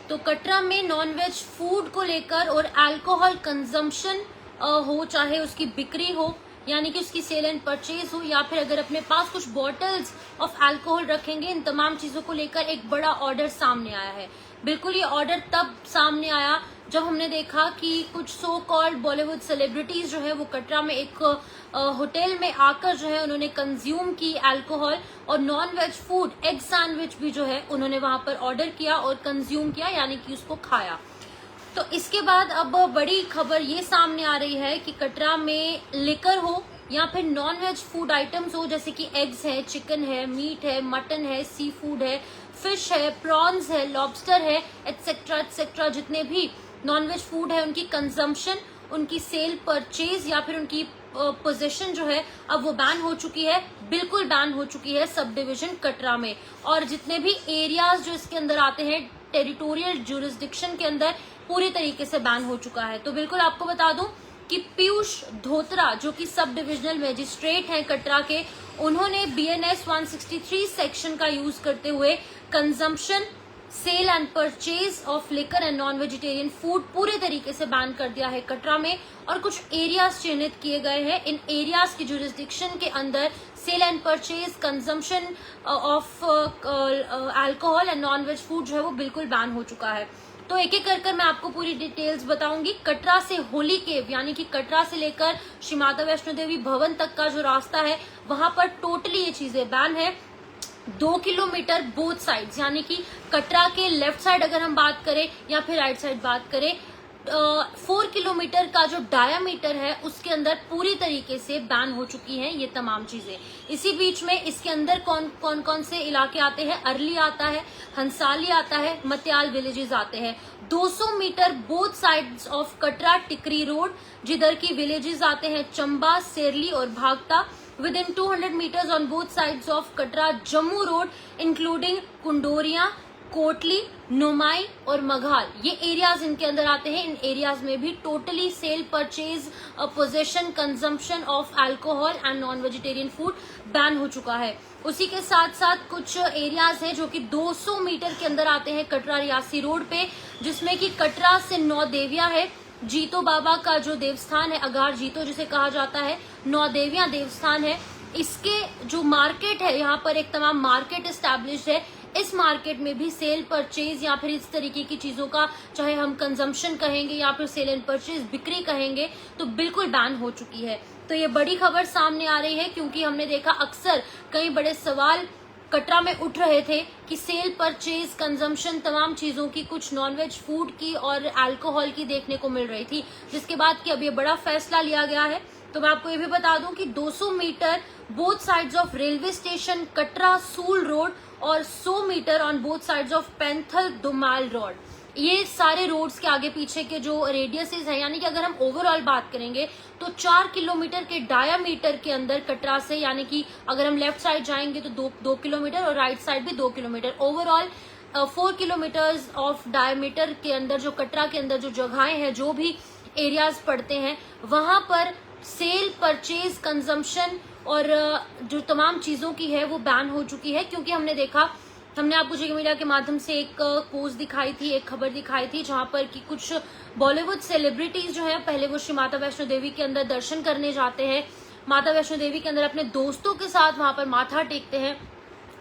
तो कटरा में nonveg food को लेकर और अल्कोहल कंजम्पशन हो, चाहे उसकी बिक्री हो यानी कि उसकी सेल एंड परचेज हो, या फिर अगर अपने पास कुछ बॉटल्स ऑफ अल्कोहल रखेंगे, इन तमाम चीजों को लेकर एक बड़ा ऑर्डर सामने आया है। बिल्कुल ये ऑर्डर तब सामने आया जब हमने देखा कि कुछ सो कॉल्ड बॉलीवुड सेलिब्रिटीज जो है वो कटरा में एक होटल में आकर जो है उन्होंने कंज्यूम की अल्कोहल, और non veg food egg sandwich भी जो है उन्होंने वहां पर ऑर्डर किया और कंज्यूम किया, यानी कि उसको खाया। तो इसके बाद अब बड़ी खबर ये सामने आ रही है कि कटरा में लिकर हो या फिर नॉन वेज फूड आइटम्स हो, जैसे कि एग्स है, चिकन है, मीट है, मटन है, सी फूड है, फिश है, प्रॉन्स है, लॉबस्टर है, एटसेट्रा एटसेट्रा, जितने भी नॉनवेज फूड है उनकी कंजम्पशन, उनकी सेल, परचेज या फिर उनकी पोजीशन जो है अब वो बैन हो चुकी है, बिल्कुल बैन हो चुकी है सब डिवीजन कटरा में। और जितने भी एरियाज जो इसके अंदर आते हैं टेरिटोरियल ज्यूरिसडिक्शन के अंदर पूरी तरीके से बैन हो चुका है। तो बिल्कुल आपको बता दूं कि पीयूष धोत्रा जो कि सब डिविजनल मजिस्ट्रेट हैं कटरा के, उन्होंने BNS 163 सेक्शन का यूज करते हुए consumption, sale and purchase of liquor and non vegetarian food पूरे तरीके से बैन कर दिया है कटरा में। और कुछ एरियाज चिन्हित किए गए हैं, इन एरियाज की जुरिस्डिक्शन के अंदर sale and purchase, consumption of alcohol and non veg food जो है वो बिल्कुल बैन हो चुका है। तो एक एक कर मैं आपको पूरी डिटेल्स बताऊंगी। कटरा से होली केव यानी कि कटरा से लेकर श्री माता वैष्णो देवी भवन तक का जो रास्ता है वहां पर टोटली ये चीजें बैन है। 2 किलोमीटर बोथ साइड्स, यानी कि कटरा के लेफ्ट साइड अगर हम बात करें या फिर राइट साइड बात करें, 4 किलोमीटर का जो डायामीटर है उसके अंदर पूरी तरीके से बैन हो चुकी हैं ये तमाम चीजें। इसी बीच में इसके अंदर कौन कौन से इलाके आते हैं, अरली आता है, हंसाली आता है, मत्याल विलेजेस आते हैं। 200 metre both sides of Katra Tikri road, जिधर की विलेजेस आते हैं चंबा, सेरली और भागता। Within 200 meters on both sides of Katra Jammu Road, including कुंडोरिया, Kotli, नुमाई और मघाल, ये एरियाज इनके अंदर आते हैं। इन एरियाज में भी totally sale, purchase, possession, consumption of alcohol and non vegetarian food ban हो चुका है। उसी के साथ साथ कुछ एरियाज हैं जो कि 200 मीटर के अंदर आते हैं कटरा रियासी रोड पे, जिसमें कि कटरा से 9 देवियां है, जीतो बाबा का जो देवस्थान है, अगार जीतो जिसे कहा जाता है, 9 देवियां देवस्थान है। इसके जो मार्केट है, यहाँ पर एक तमाम मार्केट एस्टैब्लिश्ड है। इस मार्केट में भी सेल, परचेज या फिर इस तरीके की चीजों का, चाहे हम कंजम्पशन कहेंगे या फिर सेल एंड परचेज बिक्री कहेंगे, तो बिल्कुल बैन हो चुकी है। तो ये बड़ी खबर सामने आ रही है, क्योंकि हमने देखा अक्सर कई बड़े सवाल कटरा में उठ रहे थे कि सेल, परचेज, कंजम्पशन तमाम चीजों की, कुछ नॉनवेज फूड की और अल्कोहल की देखने को मिल रही थी, जिसके बाद कि अब ये बड़ा फैसला लिया गया है। तो मैं आपको ये भी बता दूं कि 200 metre both sides of railway station Katra सूल रोड और 100 metre on both sides of Panthal Dumal road, ये सारे रोड्स के आगे पीछे के जो रेडियसेस हैं, यानी कि अगर हम ओवरऑल बात करेंगे तो 4 किलोमीटर के डायामीटर के अंदर कटरा से, यानी कि अगर हम लेफ्ट साइड जाएंगे तो 2 किलोमीटर और राइट साइड भी 2 kilometre, overall 4 kilometres of diameter के अंदर जो कटरा के अंदर जो जगहें हैं, जो भी एरियाज पड़ते हैं, वहां पर सेल, परचेज, कंजम्पशन और जो तमाम चीजों की है वो बैन हो चुकी है। क्योंकि हमने देखा, हमने आपको जी मीडिया के माध्यम से एक पोस्ट दिखाई थी, एक खबर दिखाई थी, जहां पर कि कुछ बॉलीवुड सेलिब्रिटीज जो है, पहले वो श्री माता वैष्णो देवी के अंदर दर्शन करने जाते हैं, माता वैष्णो देवी के अंदर अपने दोस्तों के साथ वहां पर माथा टेकते हैं,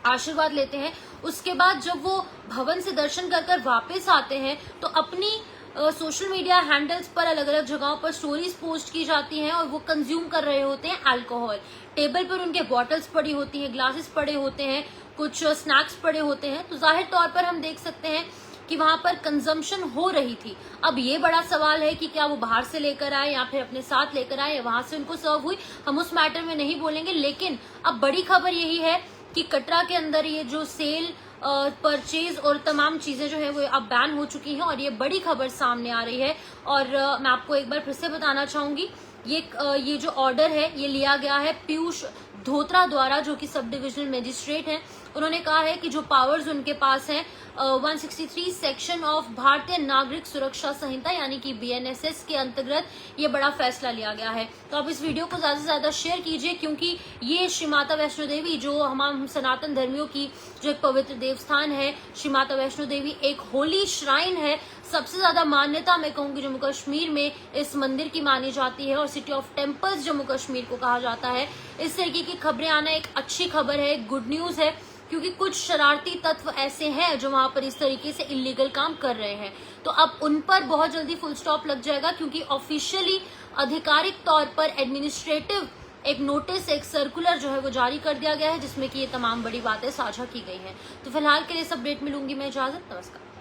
आशीर्वाद लेते हैं। उसके बाद जब वो भवन से दर्शन कर कर वापस आते हैं तो अपनी सोशल मीडिया हैंडल्स पर अलग अलग जगहों पर स्टोरीज पोस्ट की जाती हैं और वो कंज्यूम कर रहे होते हैं अल्कोहल। टेबल पर उनके बॉटल्स पड़ी होती हैं, ग्लासेस पड़े होते हैं, कुछ स्नैक्स पड़े होते हैं। तो जाहिर तौर पर हम देख सकते हैं कि वहां पर कंजम्पशन हो रही थी। अब ये बड़ा सवाल है कि क्या वो बाहर से लेकर आए या फिर अपने साथ लेकर आए या वहां से उनको सर्व हुई, हम उस मैटर में नहीं बोलेंगे। लेकिन अब बड़ी खबर यही है कि कटरा के अंदर ये जो सेल, परचेज और तमाम चीजें जो है वो अब बैन हो चुकी हैं और ये बड़ी खबर सामने आ रही है। और मैं आपको एक बार फिर से बताना चाहूंगी, ये जो ऑर्डर है ये लिया गया है पीयूष धोत्रा द्वारा, जो कि सब डिविजनल मजिस्ट्रेट हैं। उन्होंने कहा है कि जो पावर्स उनके पास हैं 163 सेक्शन ऑफ भारतीय नागरिक सुरक्षा संहिता यानी कि BNSS के अंतर्गत ये बड़ा फैसला लिया गया है। तो आप इस वीडियो को ज्यादा से ज्यादा शेयर कीजिए, क्योंकि ये श्री माता वैष्णो देवी जो हम सनातन धर्मियों की जो एक पवित्र देवस्थान है, श्री माता वैष्णो देवी एक होली श्राइन है। सबसे ज्यादा मान्यता मैं कहूंगी जम्मू कश्मीर में इस मंदिर की मानी जाती है और city of temples Jammu Kashmir को कहा जाता है। इस तरीके की खबरें आना एक अच्छी खबर है, गुड न्यूज है, क्योंकि कुछ शरारती तत्व ऐसे हैं जो वहां पर इस तरीके से इलीगल काम कर रहे हैं। तो अब उन पर बहुत जल्दी फुल स्टॉप लग जाएगा, क्योंकि ऑफिशियली आधिकारिक तौर पर एडमिनिस्ट्रेटिव एक नोटिस, एक सर्कुलर जो है वो जारी कर दिया गया है, जिसमें कि ये तमाम बड़ी बातें साझा की गई हैं। तो फिलहाल के लिए इस अपडेट में लूंगी मैं इजाजत। नमस्कार।